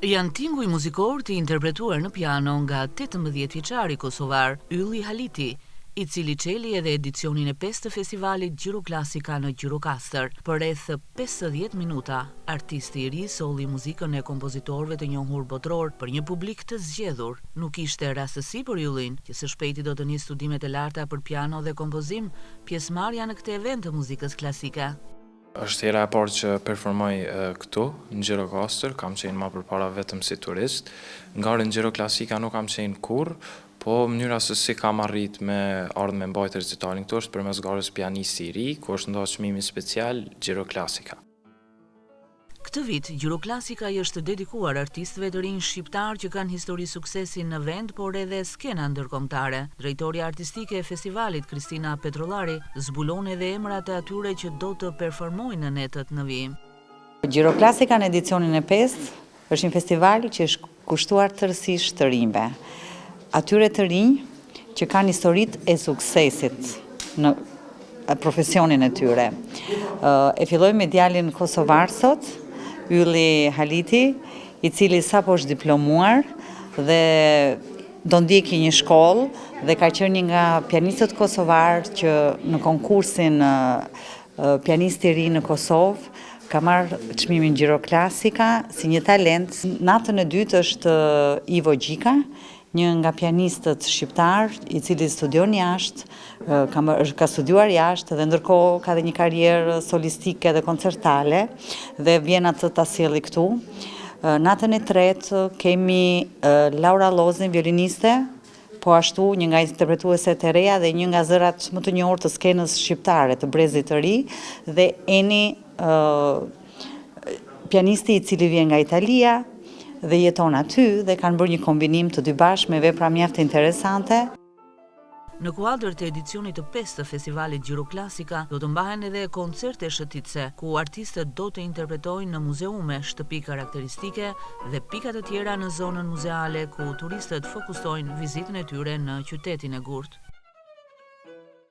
Janë tinguj muzikor të interpretuar në piano nga 18 vjeçari kosovar Ylli Haliti, i cili çeli edhe edicionin e 5 të festivalit Gjiroklasika në Gjirokastër. Për rreth 50 minuta, artisti i ri solli muzikën e kompozitorëve të njohur botror për një publik të zgjedhur. Nuk ishte rastësi për Yllin, që së shpejti do të nisë studimet e larta për piano dhe kompozim, pjesëmarrja në këtë event të muzikës klasike. Është hera e parë që performoj këtu, në Gjirokastër, kam qenë më përpara vetëm si turist. Ngjarje Gjiroklasika nuk kam qenë kurrë, po mënyra se si kam arrit me ardhmë me mbajtë recitalin këtu është përmes ngjarjes Pianisti i ri, ku është ndodhur çmimi special Gjiroklasika. Këtë vit, Gjiroklasika i është dedikuar artistëve të rinj shqiptar që kanë histori suksesi në vend, por edhe skena ndërkombëtare. Drejtoria artistike e festivalit, Kristina Petrollari, zbulon edhe emrat e atyre që do të performojnë në netët në vijim. Gjiroklasika në edicionin e 5 është një festival që është kushtuar tërësisht të rinjve. Atyre të rinj që kanë historitë e suksesit në profesionin e tyre. E filloj me djalin kosovar sot, Ylli Haliti, i cili sapo është diplomuar dhe do ndjeki një shkollë dhe ka qenë një nga pianistët kosovar që në konkursin Pianisti i ri në Kosovë ka marrë çmimin Gjiroklasika si një talent. Natën e dytë është Ivo Gjika, një nga pianistët shqiptar i cili studion jashtë, ka studiuar jashtë dhe ndërkohë ka dhe një karrierë solistike dhe koncertale dhe vjen atë ta sjelli këtu. Natën e tretë kemi Laura Lozin, violiniste, po ashtu një nga interpretueset e reja dhe një nga zërat më të njohur të skenës shqiptare të brezit të ri, dhe Eni, pianisti i cili vjen nga Italia dhe jeton aty dhe kanë bërë një kombinim të dy bashkë me vepra mjaft interesante. Në kuadër të edicionit të 5 të festivalit Gjiroklasika do të mbahen edhe koncerte shëtitëse, ku artistët do të interpretojnë në muzeume, shtëpi karakteristike dhe pika të tjera në zonën muzeale, ku turistët fokusojnë vizitën e tyre në qytetin e Gurt.